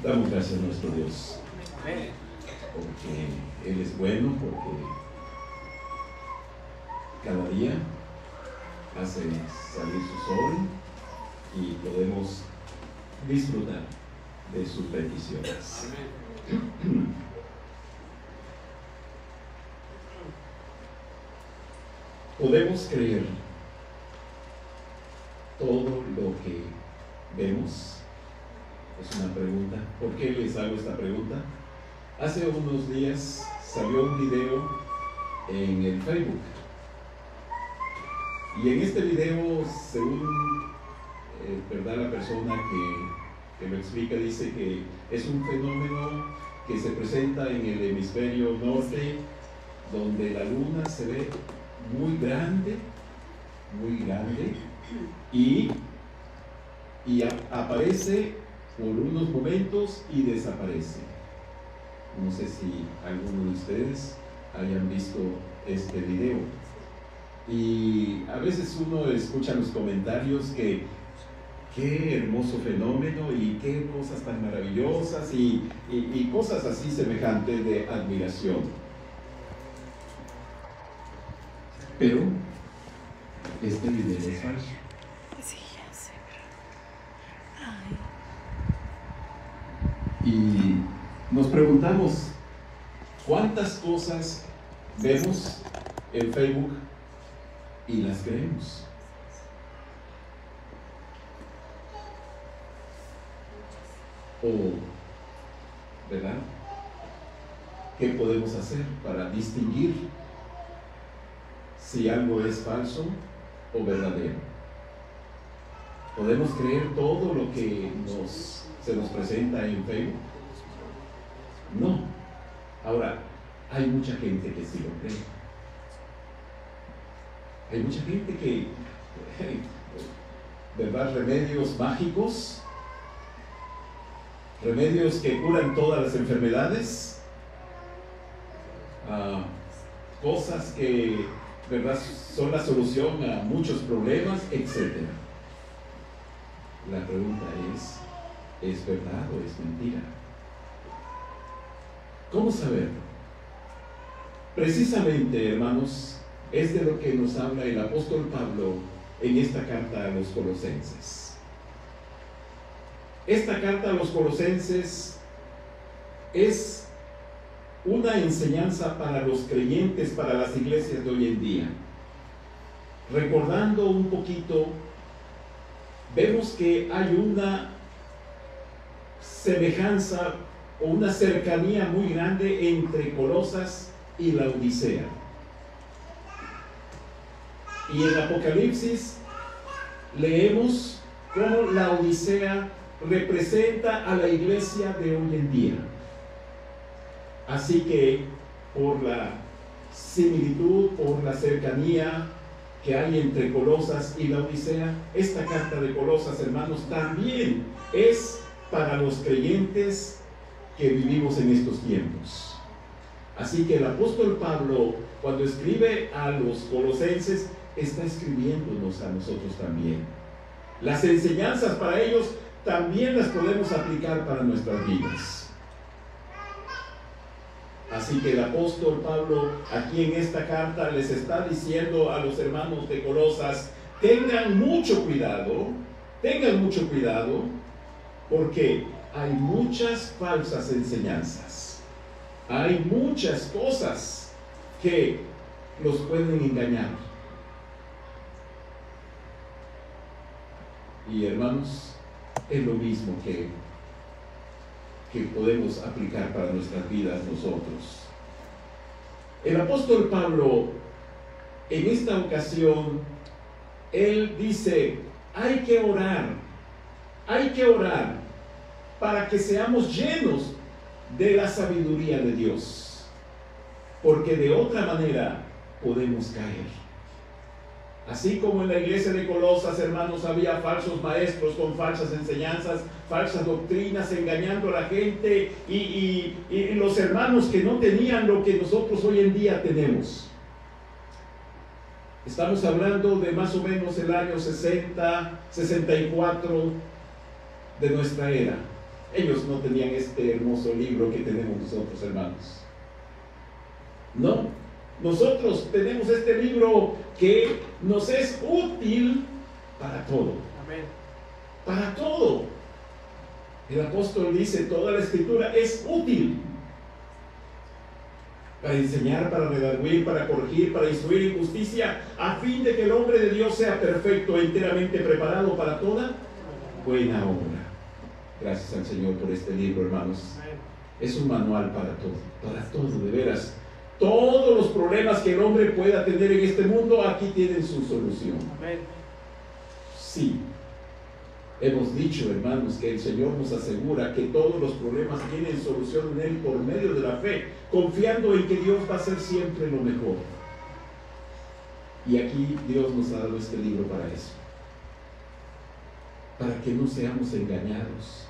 Damos gracias a nuestro Dios, porque Él es bueno, porque cada día hace salir su sol y podemos disfrutar de sus bendiciones. ¿Podemos creer todo lo que vemos? Es una pregunta. ¿Por qué les hago esta pregunta? Hace unos días salió un video en el Facebook. Y en este video, según la persona que lo explica, dice que es un fenómeno que se presenta en el hemisferio norte, donde la luna se ve muy grande, y aparece por unos momentos y desaparece. No sé si alguno de ustedes hayan visto este video. Y a veces uno escucha los comentarios que qué hermoso fenómeno y qué cosas tan maravillosas y cosas así semejantes de admiración. Pero este video es falso. Sí, ya sé. Y nos preguntamos, ¿cuántas cosas vemos en Facebook y las creemos? ¿Verdad? ¿Qué podemos hacer para distinguir si algo es falso o verdadero? ¿Podemos creer todo lo que se nos presenta en Facebook? No. Ahora, hay mucha gente que sí lo cree. Hay mucha gente que, ¿verdad? Remedios mágicos, remedios que curan todas las enfermedades, cosas que, ¿verdad?, son la solución a muchos problemas, etc. La pregunta ¿es verdad o es mentira? ¿Cómo saberlo? Precisamente, hermanos, es de lo que nos habla el apóstol Pablo en esta carta a los Colosenses. Esta carta a los Colosenses es una enseñanza para los creyentes, para las iglesias de hoy en día. Recordando un poquito, vemos que hay una semejanza o una cercanía muy grande entre Colosas y la Odisea. Y en Apocalipsis leemos cómo la Odisea representa a la iglesia de hoy en día. Así que por la similitud, por la cercanía que hay entre Colosas y la Odisea, esta carta de Colosas, hermanos, también es para los creyentes que vivimos en estos tiempos. Así que el apóstol Pablo, cuando escribe a los colosenses, está escribiéndonos a nosotros también. Las enseñanzas para ellos también las podemos aplicar para nuestras vidas. Así que el apóstol Pablo aquí en esta carta les está diciendo a los hermanos de Colosas: tengan mucho cuidado, porque hay muchas falsas enseñanzas, hay muchas cosas que los pueden engañar. Y hermanos, es lo mismo que podemos aplicar para nuestras vidas nosotros. El apóstol Pablo, en esta ocasión, él dice: hay que orar para que seamos llenos de la sabiduría de Dios, porque de otra manera podemos caer. Así como en la iglesia de Colosas, hermanos, había falsos maestros con falsas enseñanzas, falsas doctrinas, engañando a la gente, y los hermanos que no tenían lo que nosotros hoy en día tenemos. Estamos hablando de más o menos el año 60, 64 de nuestra era. Ellos no tenían este hermoso libro que tenemos nosotros, hermanos. No, nosotros tenemos este libro que nos es útil para todo. Amén. Para todo. El apóstol dice, toda la escritura es útil para enseñar, para redarguir, para corregir, para instruir en justicia, a fin de que el hombre de Dios sea perfecto, enteramente preparado para toda buena obra. Gracias al Señor por este libro, hermanos. Es un manual para todo, de veras. Todos los problemas que el hombre pueda tener en este mundo, aquí tienen su solución. Amén. Sí. Hemos dicho, hermanos, que el Señor nos asegura que todos los problemas tienen solución en Él por medio de la fe, confiando en que Dios va a hacer siempre lo mejor. Y aquí Dios nos ha dado este libro para eso, para que no seamos engañados,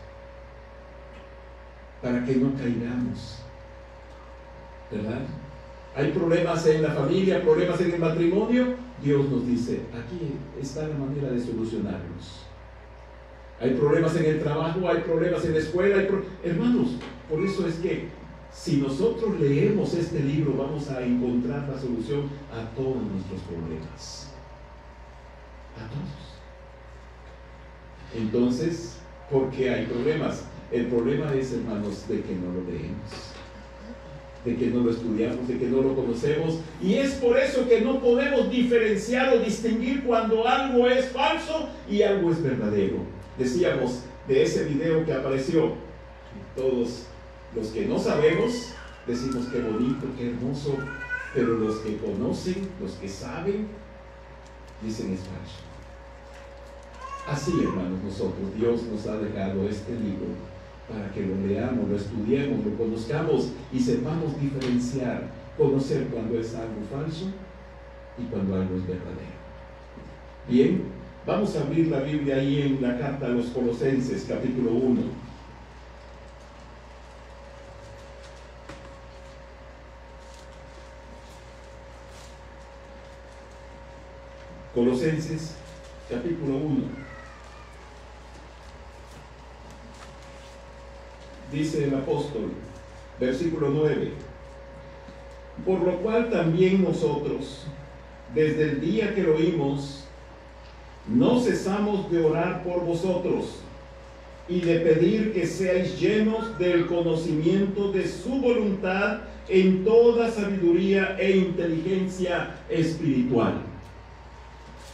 para que no caigamos, ¿verdad? Hay problemas en la familia, problemas en el matrimonio. Dios nos dice, aquí está la manera de solucionarlos. Hay problemas en el trabajo, hay problemas en la escuela, hermanos, por eso es que si nosotros leemos este libro vamos a encontrar la solución a todos nuestros problemas. A todos. Entonces, ¿por qué hay problemas? El problema es, hermanos, de que no lo leemos, de que no lo estudiamos, de que no lo conocemos, y es por eso que no podemos diferenciar o distinguir cuando algo es falso y algo es verdadero. Decíamos de ese video que apareció, todos los que no sabemos decimos qué bonito, qué hermoso, pero los que conocen, los que saben, dicen es falso. Así, hermanos, nosotros, Dios nos ha dejado este libro para que lo leamos, lo estudiemos, lo conozcamos y sepamos diferenciar, conocer cuando es algo falso y cuando algo es verdadero. Bien. Vamos a abrir la Biblia ahí en la carta a los Colosenses, capítulo 1. Colosenses, capítulo 1. Dice el apóstol, versículo 9. Por lo cual también nosotros, desde el día que lo oímos, no cesamos de orar por vosotros y de pedir que seáis llenos del conocimiento de su voluntad en toda sabiduría e inteligencia espiritual.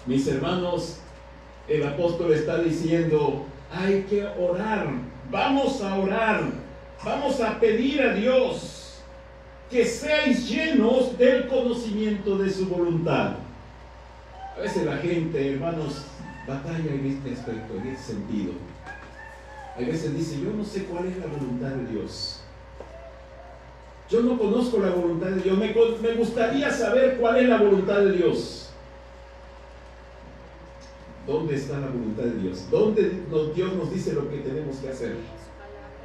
Mis hermanos, el apóstol está diciendo, hay que orar, vamos a orar, vamos a pedir a Dios que seáis llenos del conocimiento de su voluntad. A veces la gente, hermanos, batalla en este aspecto, en este sentido. A veces dice, yo no sé cuál es la voluntad de Dios. Yo no conozco la voluntad de Dios. Me gustaría saber cuál es la voluntad de Dios. ¿Dónde está la voluntad de Dios? ¿Dónde Dios nos dice lo que tenemos que hacer?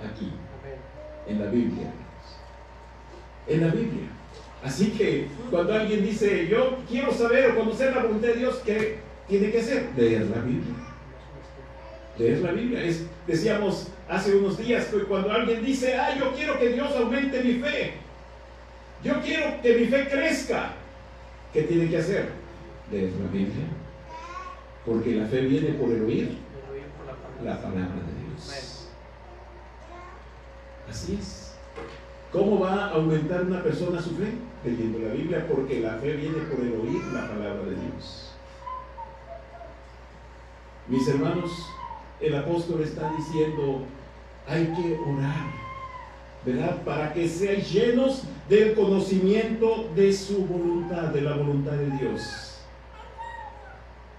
Aquí, en la Biblia. En la Biblia. Así que cuando alguien dice, yo quiero saber o conocer la voluntad de Dios, ¿qué tiene que hacer? Leer la Biblia. Leer la Biblia. Decíamos hace unos días que cuando alguien dice, yo quiero que Dios aumente mi fe, yo quiero que mi fe crezca, ¿qué tiene que hacer? Leer la Biblia. Porque la fe viene por el oír la palabra de Dios. Así es. ¿Cómo va a aumentar una persona su fe? Leyendo la Biblia, porque la fe viene por el oír la palabra de Dios. Mis hermanos, el apóstol está diciendo, hay que orar, ¿verdad? Para que seáis llenos del conocimiento de su voluntad, de la voluntad de Dios.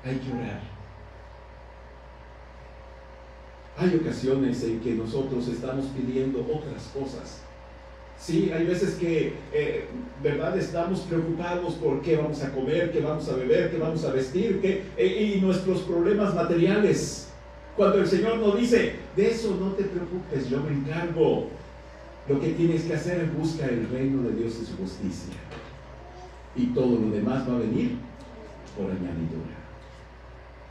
Hay que orar. Hay ocasiones en que nosotros estamos pidiendo otras cosas. Sí, hay veces que, ¿verdad? Estamos preocupados por qué vamos a comer, qué vamos a beber, qué vamos a vestir, y nuestros problemas materiales. Cuando el Señor nos dice, de eso no te preocupes, yo me encargo. Lo que tienes que hacer es buscar el reino de Dios y su justicia. Y todo lo demás va a venir por añadidura.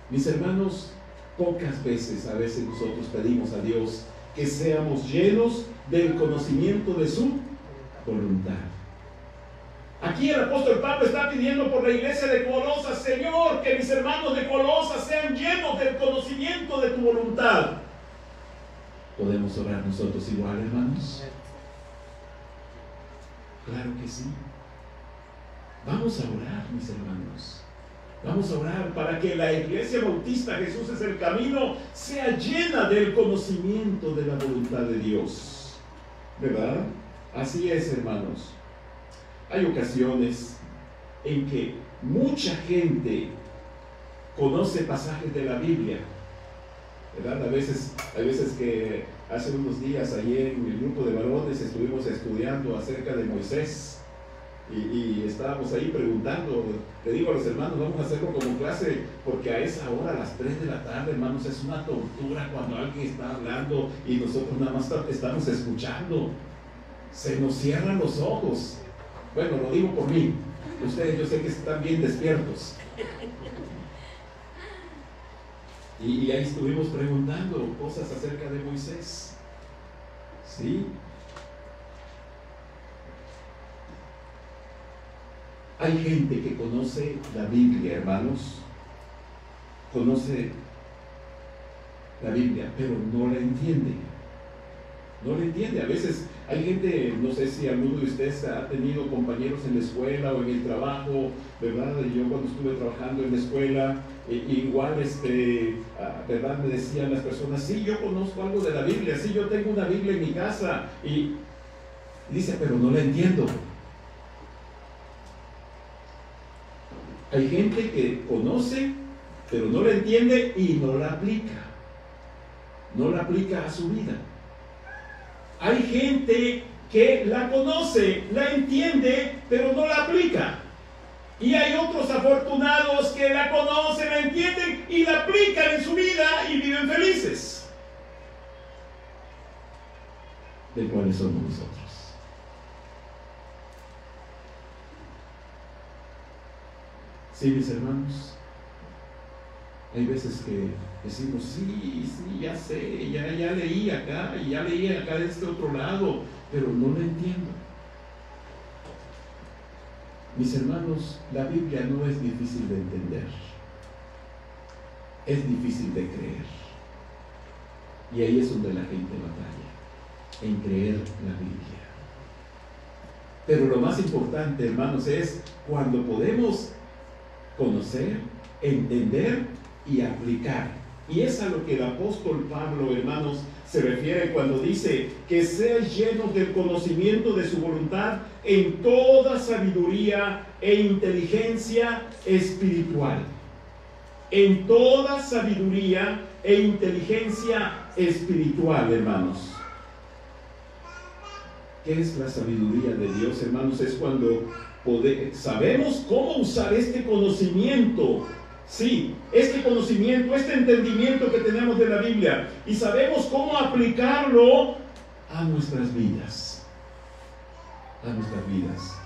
Mis hermanos, pocas veces, a veces nosotros pedimos a Dios que seamos llenos del conocimiento de su voluntad. Aquí el apóstol Pablo está pidiendo por la iglesia de Colosas: Señor, que mis hermanos de Colosas sean llenos del conocimiento de tu voluntad. ¿Podemos orar nosotros igual, hermanos? Claro que sí. Vamos a orar, mis hermanos. Vamos a orar para que la iglesia bautista Jesús es el camino sea llena del conocimiento de la voluntad de Dios. ¿Verdad? Así es, hermanos. Hay ocasiones en que mucha gente conoce pasajes de la Biblia, ¿verdad? Hay veces que hace unos días ayer en el grupo de varones estuvimos estudiando acerca de Moisés y estábamos ahí preguntando. Le digo a los hermanos, vamos a hacerlo como clase, porque a esa hora, a las 3 de la tarde, hermanos, es una tortura cuando alguien está hablando y nosotros nada más estamos escuchando. Se nos cierran los ojos. Bueno, lo digo por mí. Ustedes, yo sé que están bien despiertos. Y ahí estuvimos preguntando cosas acerca de Moisés. ¿Sí? Hay gente que conoce la Biblia, hermanos. Conoce la Biblia, pero no la entiende. No la entiende. A veces hay gente, no sé si alguno de ustedes ha tenido compañeros en la escuela o en el trabajo, ¿verdad? Yo cuando estuve trabajando en la escuela, igual, ¿verdad? Me decían las personas: sí, yo conozco algo de la Biblia, sí, yo tengo una Biblia en mi casa, y dice, pero no la entiendo. Hay gente que conoce, pero no la entiende y no la aplica. No la aplica a su vida. Hay gente que la conoce, la entiende, pero no la aplica. Y hay otros afortunados que la conocen, la entienden y la aplican en su vida y viven felices. ¿De cuáles somos nosotros? Sí, mis hermanos. Hay veces que decimos, sí, ya sé, ya leí acá, y ya leí acá de este otro lado, pero no lo entiendo. Mis hermanos, la Biblia no es difícil de entender, es difícil de creer. Y ahí es donde la gente batalla, en creer la Biblia. Pero lo más importante, hermanos, es cuando podemos conocer, entender y aplicar. Y es a lo que el apóstol Pablo, hermanos, se refiere cuando dice que seas llenos del conocimiento de su voluntad en toda sabiduría e inteligencia espiritual. En toda sabiduría e inteligencia espiritual, hermanos. ¿Qué es la sabiduría de Dios, hermanos? Es cuando sabemos cómo usar este conocimiento. Sí, este conocimiento, este entendimiento que tenemos de la Biblia, y sabemos cómo aplicarlo a nuestras vidas. A nuestras vidas.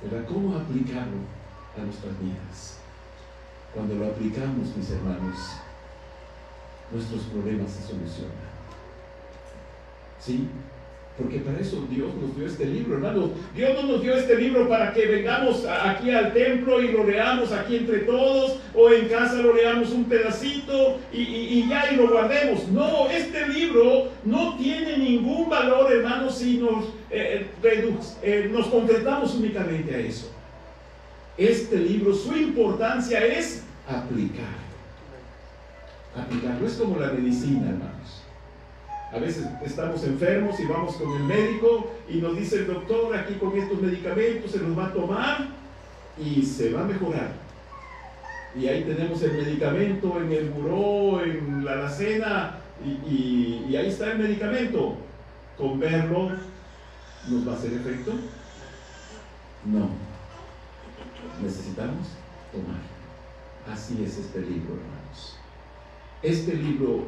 ¿Verdad? ¿Cómo aplicarlo a nuestras vidas? Cuando lo aplicamos, mis hermanos, nuestros problemas se solucionan. ¿Sí? Porque para eso Dios nos dio este libro, hermanos. Dios no nos dio este libro para que vengamos aquí al templo y lo leamos aquí entre todos, o en casa lo leamos un pedacito y ya, y lo guardemos. No, este libro no tiene ningún valor, hermanos, si nos concretamos únicamente a eso. Este libro, su importancia es aplicar. Aplicarlo es como la medicina, hermanos. A veces estamos enfermos y vamos con el médico y nos dice el doctor: aquí con estos medicamentos se los va a tomar y se va a mejorar. Y ahí tenemos el medicamento en el buró, en la alacena, y ahí está el medicamento. ¿Con verlo nos va a hacer efecto? No. Necesitamos tomar. Así es este libro, hermanos. Este libro,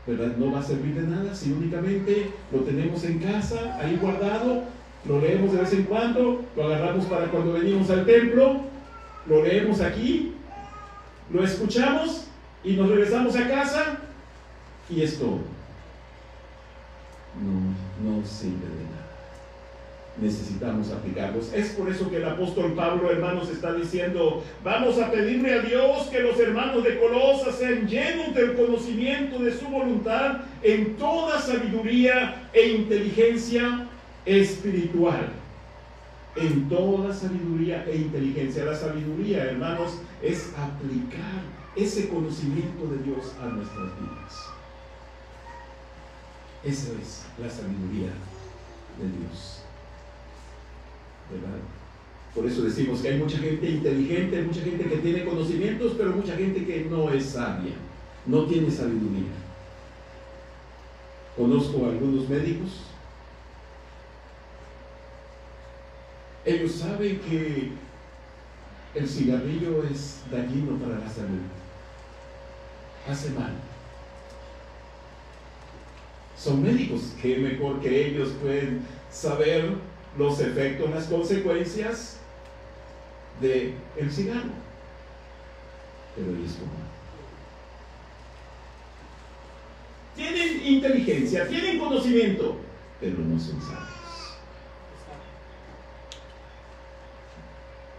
¿verdad?, no va a servir de nada si únicamente lo tenemos en casa, ahí guardado, lo leemos de vez en cuando, lo agarramos para cuando venimos al templo, lo leemos aquí, lo escuchamos y nos regresamos a casa y es todo. No sirve de nada. Necesitamos aplicarlos. Es por eso que el apóstol Pablo, hermanos, está diciendo: vamos a pedirle a Dios que los hermanos de Colosas sean llenos del conocimiento de su voluntad en toda sabiduría e inteligencia espiritual. En toda sabiduría e inteligencia. La sabiduría, hermanos, es aplicar ese conocimiento de Dios a nuestras vidas. Esa es la sabiduría de Dios, ¿verdad? Por eso decimos que hay mucha gente inteligente, hay mucha gente que tiene conocimientos, pero mucha gente que no es sabia, no tiene sabiduría. Conozco a algunos médicos. Ellos saben que el cigarrillo es dañino para la salud, hace mal. Son médicos, que mejor que ellos pueden saber los efectos, las consecuencias del cigarro. Pero ellos no. Tienen inteligencia, tienen conocimiento, pero no son sabios.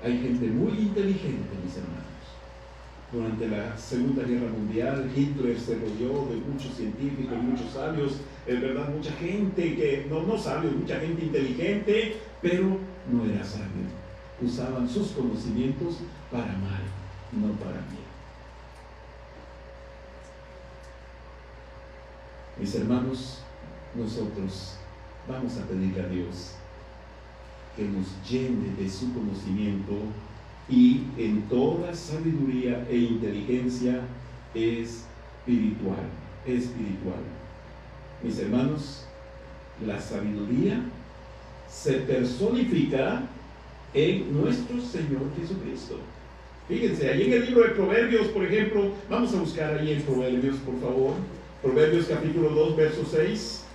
Hay gente muy inteligente, mis hermanos. Durante la Segunda Guerra Mundial, Hitler se rodeó de muchos científicos, muchos sabios, es verdad, mucha gente que, no sabios, mucha gente inteligente, pero no era sabio. Usaban sus conocimientos para mal, no para bien. Mis hermanos, nosotros vamos a pedirle a Dios que nos llene de su conocimiento y en toda sabiduría e inteligencia espiritual. Mis hermanos, la sabiduría se personifica en nuestro Señor Jesucristo. Fíjense, ahí en el libro de Proverbios, por ejemplo, vamos a buscar ahí en Proverbios, por favor. Proverbios capítulo 2, verso 6.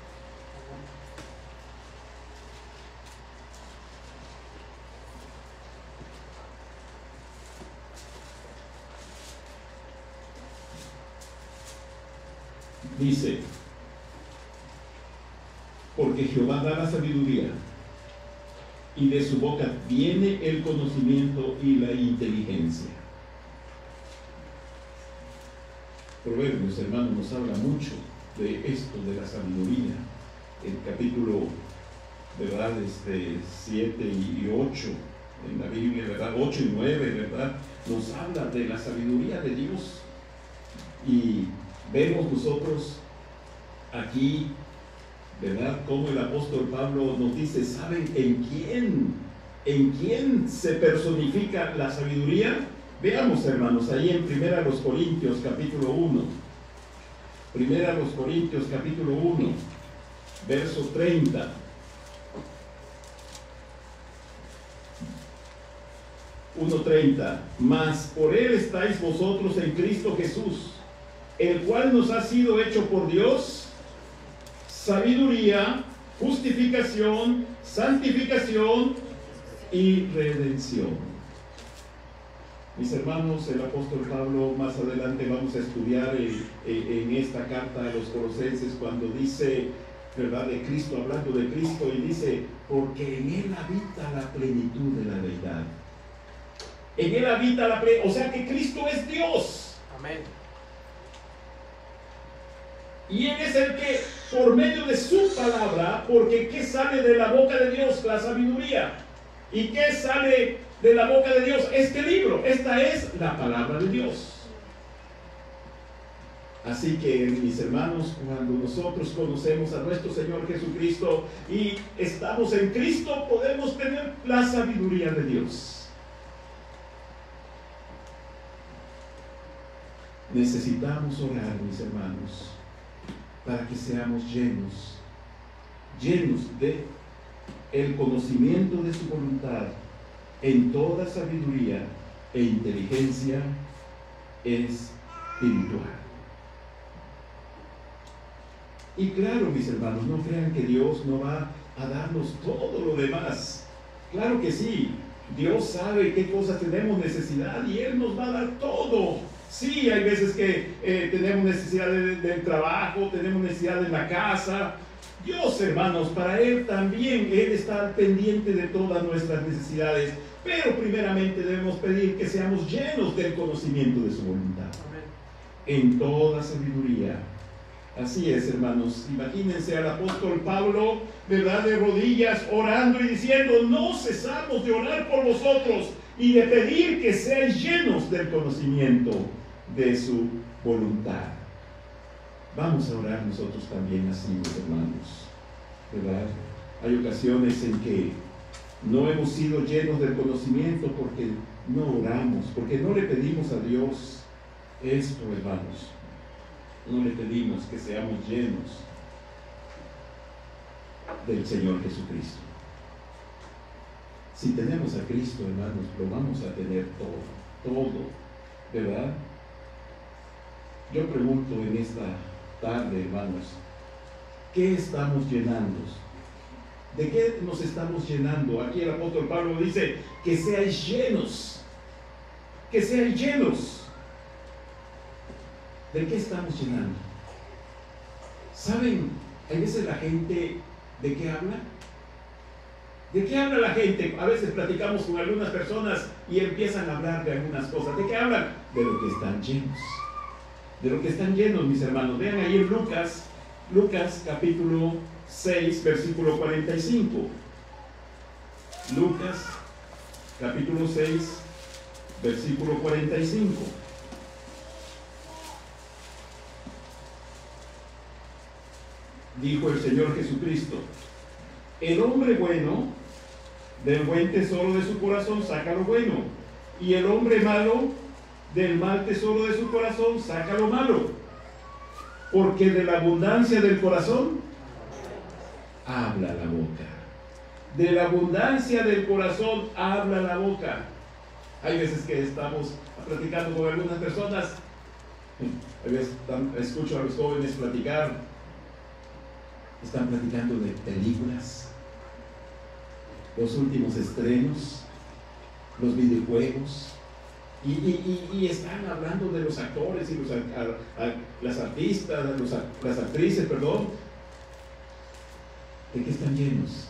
Dice: porque Jehová da la sabiduría, y de su boca viene el conocimiento y la inteligencia. Proverbios, hermanos, nos habla mucho de esto, de la sabiduría. El capítulo, ¿verdad? 7 y 8 en la Biblia, ¿verdad? 8 y 9, ¿verdad? Nos habla de la sabiduría de Dios. Y vemos nosotros aquí, ¿verdad?, cómo el apóstol Pablo nos dice: ¿saben en quién se personifica la sabiduría? Veamos, hermanos, ahí en 1 Corintios capítulo 1. 1 Corintios capítulo 1, verso 30. Mas por él estáis vosotros en Cristo Jesús, el cual nos ha sido hecho por Dios sabiduría, justificación, santificación y redención. Mis hermanos, el apóstol Pablo, más adelante vamos a estudiar en esta carta a los Colosenses, cuando dice, ¿verdad?, de Cristo, hablando de Cristo, y dice: porque en él habita la plenitud de la deidad. En él habita la plenitud, o sea que Cristo es Dios. Amén. Y él es el que, por medio de su palabra, porque ¿qué sale de la boca de Dios? La sabiduría. ¿Y qué sale de la boca de Dios? Este libro. Esta es la palabra de Dios. Así que, mis hermanos, cuando nosotros conocemos a nuestro Señor Jesucristo y estamos en Cristo, podemos tener la sabiduría de Dios. Necesitamos orar, mis hermanos, para que seamos llenos de el conocimiento de su voluntad en toda sabiduría e inteligencia espiritual. Y claro, mis hermanos, no crean que Dios no va a darnos todo lo demás. Claro que sí, Dios sabe qué cosas tenemos necesidad y Él nos va a dar todo. Sí, hay veces que tenemos necesidad del trabajo, tenemos necesidad en la casa. Dios, hermanos, para Él también, Él está al pendiente de todas nuestras necesidades. Pero primeramente debemos pedir que seamos llenos del conocimiento de su voluntad. En toda sabiduría. Así es, hermanos. Imagínense al apóstol Pablo, ¿verdad?, de rodillas orando y diciendo: no cesamos de orar por vosotros y de pedir que seáis llenos del conocimiento de su voluntad. Vamos a orar nosotros también así, mis hermanos, ¿verdad? Hay ocasiones en que no hemos sido llenos del conocimiento porque no oramos, porque no le pedimos a Dios esto, hermanos. No le pedimos que seamos llenos del Señor Jesucristo. Si tenemos a Cristo, hermanos, lo vamos a tener todo, ¿verdad? Yo pregunto en esta tarde, hermanos, ¿qué estamos llenando? ¿De qué nos estamos llenando? Aquí el apóstol Pablo dice: que seáis llenos, que seáis llenos. ¿De qué estamos llenando? ¿Saben? Hay veces la gente, ¿de qué habla? ¿De qué habla la gente? A veces platicamos con algunas personas y empiezan a hablar de algunas cosas. ¿De qué hablan? De lo que están llenos. De lo que están llenos, mis hermanos. Vean ahí en Lucas capítulo 6, versículo 45. Lucas capítulo 6, versículo 45. Dijo el Señor Jesucristo: el hombre bueno, del buen tesoro de su corazón saca lo bueno, y el hombre malo, del mal tesoro de su corazón saca lo malo, porque de la abundancia del corazón habla la boca. De la abundancia del corazón habla la boca. Hay veces que estamos platicando con algunas personas, a veces escucho a los jóvenes platicar. Están platicando de películas, los últimos estrenos, los videojuegos, y están hablando de los actores y las artistas, las actrices, perdón. ¿De qué están llenos?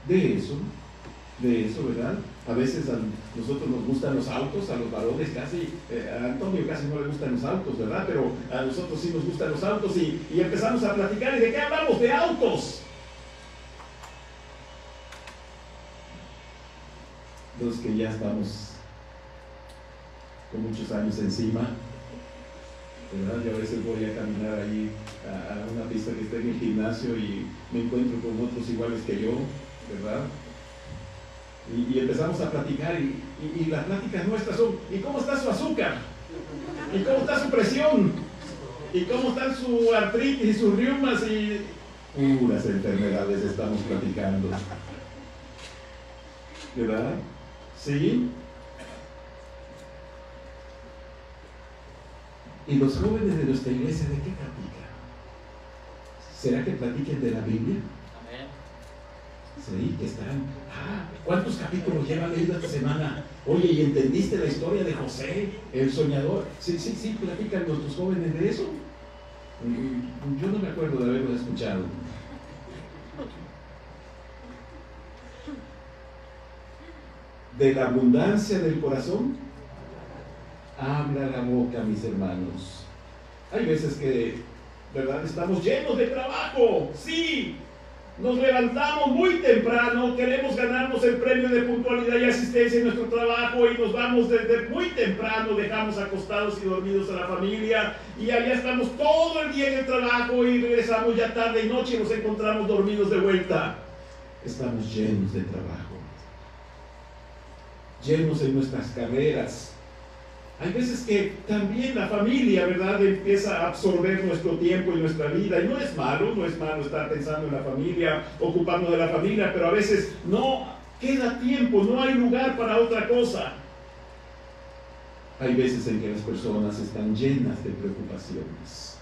De eso, ¿verdad? A veces a nosotros nos gustan los autos, a los varones casi, a Antonio casi no le gustan los autos, ¿verdad? Pero a nosotros sí nos gustan los autos y empezamos a platicar. ¿Y de qué hablamos? De autos. Los que ya estamos con muchos años encima, ¿verdad? Yo a veces voy a caminar ahí a una pista que está en el gimnasio y me encuentro con otros iguales que yo, ¿verdad? Y empezamos a platicar y las pláticas nuestras son: ¿y cómo está su azúcar? ¿Y cómo está su presión? ¿Y cómo están su artritis y sus reumas? Y puras enfermedades estamos platicando, ¿verdad? ¿Sí? ¿Y los jóvenes de nuestra iglesia de qué platican? ¿Será que platiquen de la Biblia? Sí, que están. ¿Cuántos capítulos lleva leído esta semana? Oye, ¿y entendiste la historia de José, el soñador? Sí, platican nuestros jóvenes de eso. Yo no me acuerdo de haberlo escuchado. De la abundancia del corazón habla la boca, mis hermanos. Hay veces que, ¿verdad?, estamos llenos de trabajo. Sí, nos levantamos muy temprano, queremos ganarnos el premio de puntualidad y asistencia en nuestro trabajo y nos vamos desde muy temprano, dejamos acostados y dormidos a la familia y allá estamos todo el día en el trabajo y regresamos ya tarde y noche y nos encontramos dormidos de vuelta. Estamos llenos de trabajo, llenos en nuestras carreras. Hay veces que también la familia, ¿verdad?, empieza a absorber nuestro tiempo y nuestra vida. Y no es malo estar pensando en la familia, ocuparnos de la familia, pero a veces no queda tiempo, no hay lugar para otra cosa. Hay veces en que las personas están llenas de preocupaciones.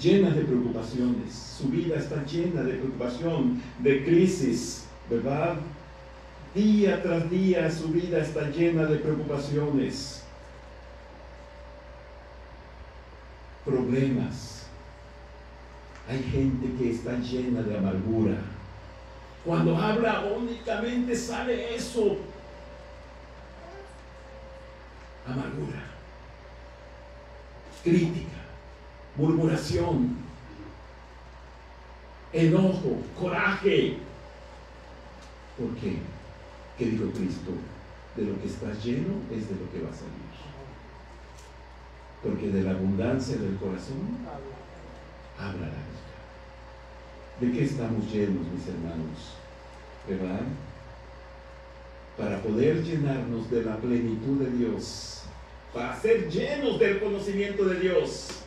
Llenas de preocupaciones. Su vida está llena de preocupación, de crisis, ¿verdad? Día tras día su vida está llena de preocupaciones. problemas. Hay gente que está llena de amargura. Cuando habla únicamente sale eso. Amargura, crítica, murmuración, enojo, coraje. ¿Por qué? ¿Qué dijo Cristo? De lo que estás lleno es de lo que va a salir. Porque de la abundancia del corazón habla la boca. ¿De qué estamos llenos, mis hermanos? ¿Verdad? Para poder llenarnos de la plenitud de Dios, para ser llenos del conocimiento de Dios,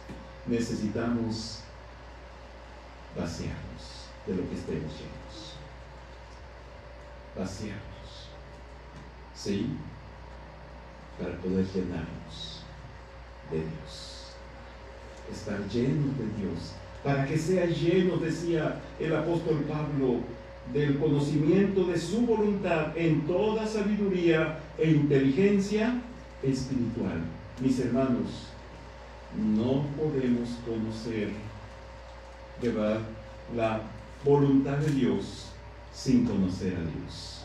necesitamos vaciarnos de lo que estemos llenos. Vaciarnos. ¿Sí? Para poder llenarnos de Dios. Estar llenos de Dios. Para que sea lleno, decía el apóstol Pablo, del conocimiento de su voluntad en toda sabiduría e inteligencia espiritual. Mis hermanos, no podemos conocer, ¿verdad?, la voluntad de Dios sin conocer a Dios.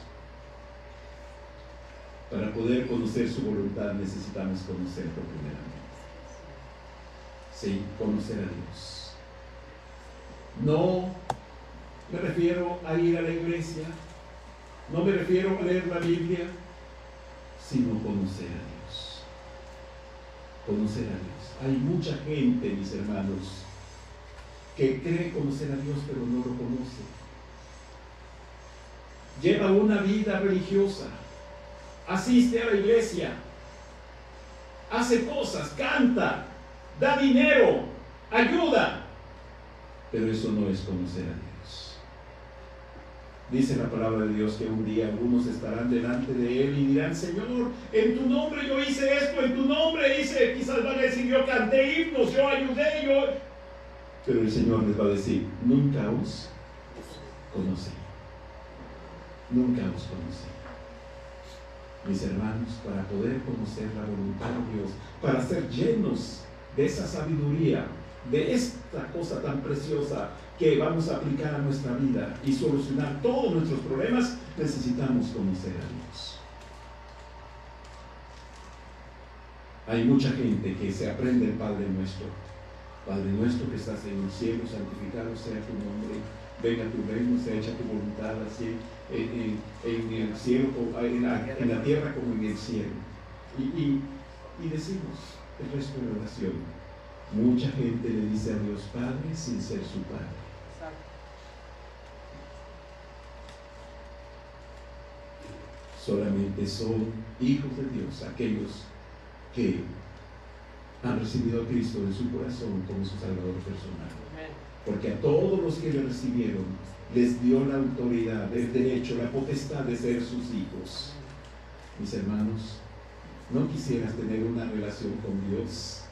Para poder conocer su voluntad necesitamos conocerlo primeramente. Sí, conocer a Dios. No me refiero a ir a la iglesia, no me refiero a leer la Biblia, sino conocer a Dios. Conocer a Dios. Hay mucha gente, mis hermanos, que cree conocer a Dios, pero no lo conoce. Lleva una vida religiosa, asiste a la iglesia, hace cosas, canta, da dinero, ayuda, pero eso no es conocer a Dios. Dice la palabra de Dios que un día algunos estarán delante de Él y dirán: Señor, en tu nombre yo hice esto, en tu nombre hice, quizás van a decir, yo canté himnos, yo ayudé, pero el Señor les va a decir: nunca os conocí. Nunca os conocí. Mis hermanos, para poder conocer la voluntad de Dios, para ser llenos de esa sabiduría, de esta cosa tan preciosa que vamos a aplicar a nuestra vida y solucionar todos nuestros problemas, necesitamos conocer a Dios. Hay mucha gente que se aprende el Padre Nuestro. Padre nuestro que estás en el cielo, santificado sea tu nombre, venga tu reino, sea hecha tu voluntad, así en el cielo, en la tierra como en el cielo. Y decimos el resto de la oración. Mucha gente le dice a Dios Padre sin ser su Padre. Solamente son hijos de Dios aquellos que han recibido a Cristo en su corazón como su Salvador personal. Porque a todos los que le recibieron les dio la autoridad, el derecho, la potestad de ser sus hijos. Mis hermanos, ¿no quisieras tener una relación con Dios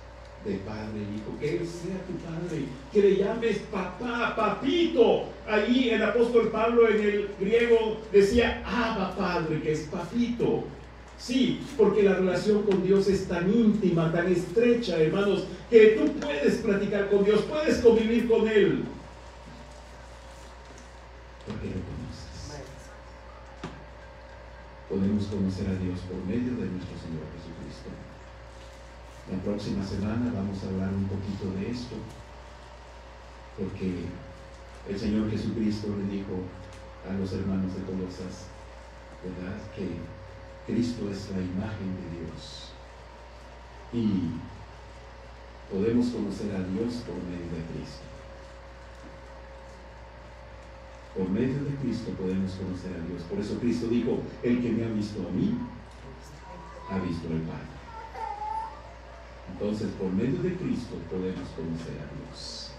de padre e hijo? Que Él sea tu padre, que le llames papá, papito. Ahí el apóstol Pablo en el griego decía Abba Padre, que es papito. Sí, porque la relación con Dios es tan íntima, tan estrecha, hermanos, que tú puedes platicar con Dios, puedes convivir con Él, porque lo conoces. Podemos conocer a Dios por medio de nuestro Señor Jesucristo. La próxima semana vamos a hablar un poquito de esto, porque el Señor Jesucristo le dijo a los hermanos de Colosas, ¿verdad?, que Cristo es la imagen de Dios y podemos conocer a Dios por medio de Cristo. Por medio de Cristo podemos conocer a Dios. Por eso Cristo dijo: el que me ha visto a mí, ha visto al Padre. Entonces, por medio de Cristo podemos conocer a Dios.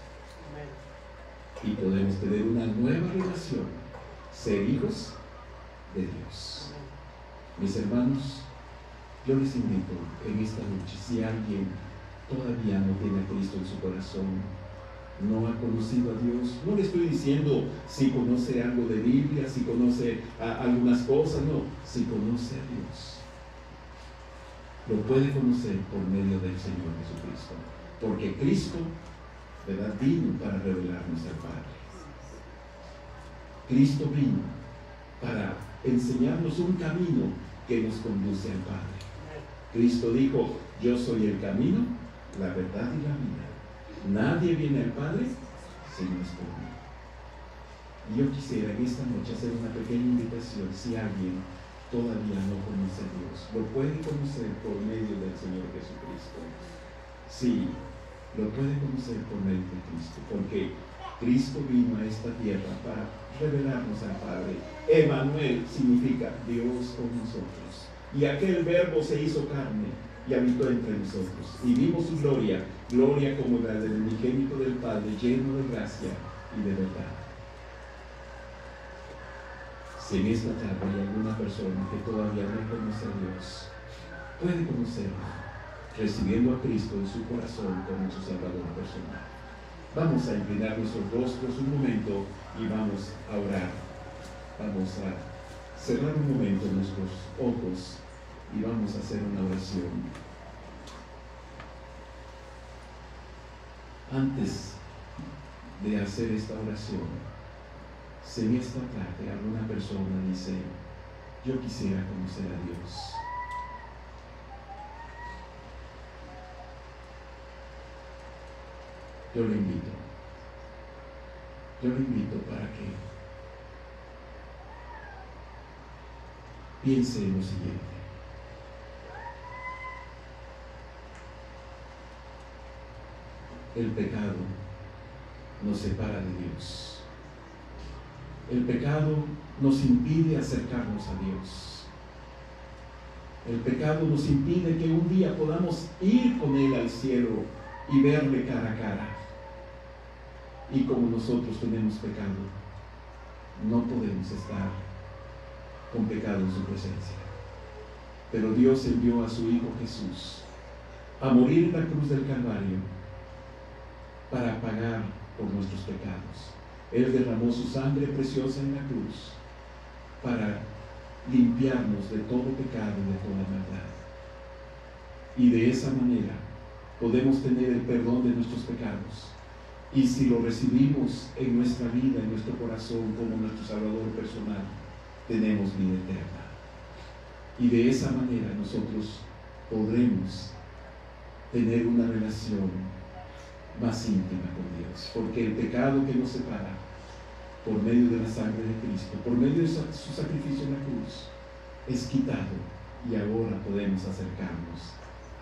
Y podemos tener una nueva relación, ser hijos de Dios. Mis hermanos, yo les invito en esta noche, si alguien todavía no tiene a Cristo en su corazón, no ha conocido a Dios, no le estoy diciendo si conoce algo de Biblia, si conoce algunas cosas, no, si conoce a Dios, lo puede conocer por medio del Señor Jesucristo. porque Cristo, ¿verdad?, vino para revelarnos al Padre. Cristo vino para enseñarnos un camino que nos conduce al Padre. Cristo dijo: yo soy el camino, la verdad y la vida. Nadie viene al Padre si no es por mí. Y yo quisiera en esta noche hacer una pequeña invitación. Si alguien todavía no conoce a Dios, lo puede conocer por medio del Señor Jesucristo. Sí, lo puede conocer por medio de Cristo, porque Cristo vino a esta tierra para revelarnos al Padre. Emmanuel significa Dios con nosotros. Y aquel Verbo se hizo carne y habitó entre nosotros. Y vimos su gloria, gloria como la del unigénito del Padre, lleno de gracia y de verdad. Si en esta tarde hay alguna persona que todavía no conoce a Dios, puede conocerlo, recibiendo a Cristo en su corazón como su Salvador personal. Vamos a inclinar nuestros rostros un momento y vamos a orar. Vamos a cerrar un momento nuestros ojos y vamos a hacer una oración. Antes de hacer esta oración, si en esta tarde alguna persona dice: yo quisiera conocer a Dios, yo lo invito para que piense en lo siguiente. El pecado nos separa de Dios. El pecado nos impide acercarnos a Dios. El pecado nos impide que un día podamos ir con Él al cielo y verle cara a cara. Y como nosotros tenemos pecado, no podemos estar con pecado en su presencia. Pero Dios envió a su Hijo Jesús a morir en la cruz del Calvario para pagar por nuestros pecados. Él derramó su sangre preciosa en la cruz para limpiarnos de todo pecado y de toda maldad. Y de esa manera podemos tener el perdón de nuestros pecados. Y si lo recibimos en nuestra vida, en nuestro corazón, como nuestro Salvador personal, tenemos vida eterna. Y de esa manera nosotros podremos tener una relación más íntima con Dios, porque el pecado que nos separa, por medio de la sangre de Cristo, por medio de su sacrificio en la cruz, es quitado, y ahora podemos acercarnos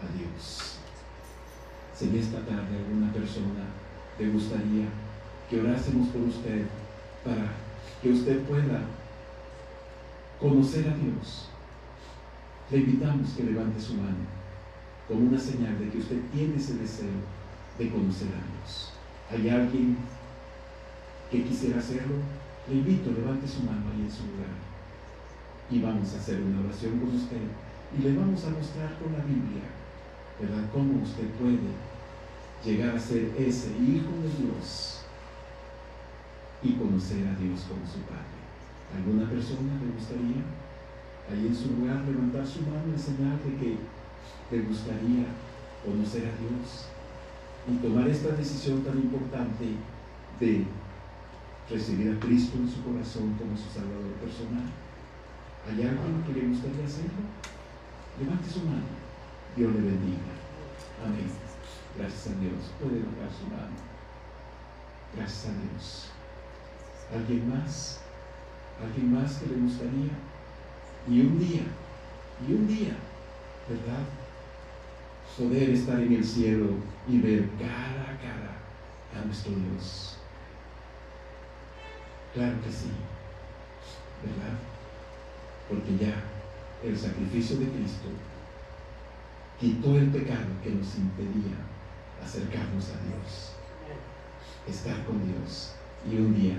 a Dios. Si en esta tarde alguna persona le gustaría que orásemos por usted para que usted pueda conocer a Dios, le invitamos que levante su mano como una señal de que usted tiene ese deseo de conocer a Dios. ¿Hay alguien que quisiera hacerlo? Le invito, levante su mano ahí en su lugar y vamos a hacer una oración con usted y le vamos a mostrar con la Biblia, ¿verdad?, cómo usted puede llegar a ser ese hijo de Dios y conocer a Dios como su Padre. ¿Alguna persona le gustaría ahí en su lugar levantar su mano en señal de que le gustaría conocer a Dios y tomar esta decisión tan importante de recibir a Cristo en su corazón como su Salvador personal? ¿Hay alguien que le gustaría hacerlo? Levante su mano. Dios le bendiga. Amén. Gracias a Dios. Puede levantar su mano. Gracias a Dios. ¿Alguien más? ¿Alguien más que le gustaría? Y un día, ¿verdad?, poder estar en el cielo y ver cara a cara a nuestro Dios. Claro que sí, ¿verdad? Porque ya el sacrificio de Cristo quitó el pecado que nos impedía acercarnos a Dios, estar con Dios y un día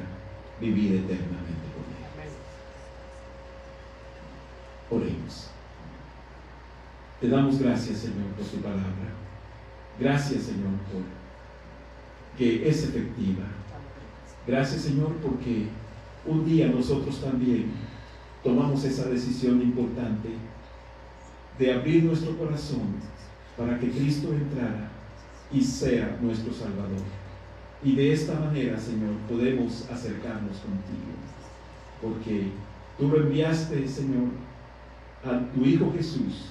vivir eternamente con Él. Oremos. Te damos gracias, Señor, por tu palabra. Gracias, Señor, por que es efectiva. Gracias, Señor, porque un día nosotros también tomamos esa decisión importante de abrir nuestro corazón para que Cristo entrara y sea nuestro Salvador. Y de esta manera, Señor, podemos acercarnos contigo, porque tú lo enviaste, Señor, a tu Hijo Jesús,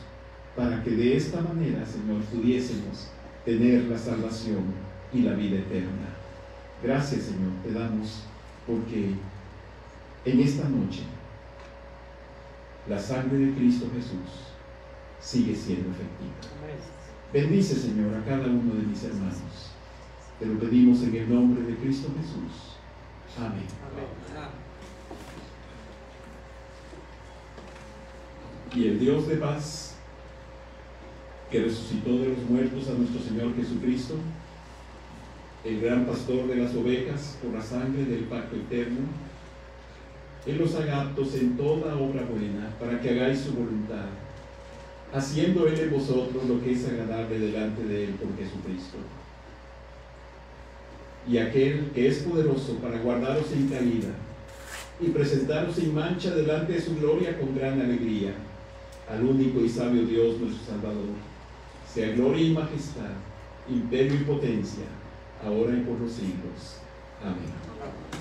para que de esta manera, Señor, pudiésemos tener la salvación y la vida eterna. Gracias, Señor, te damos, porque en esta noche la sangre de Cristo Jesús sigue siendo efectiva. Bendice, Señor, a cada uno de mis hermanos. Te lo pedimos en el nombre de Cristo Jesús. Amén. Y el Dios de paz, que resucitó de los muertos a nuestro Señor Jesucristo, el gran pastor de las ovejas, por la sangre del pacto eterno, Él los haga aptos en toda obra buena, para que hagáis su voluntad, haciendo Él en vosotros lo que es agradable delante de Él por Jesucristo. Y aquel que es poderoso para guardaros sin caída y presentaros sin mancha delante de su gloria con gran alegría, al único y sabio Dios nuestro Salvador, sea gloria y majestad, imperio y potencia, ahora y por los siglos. Amén.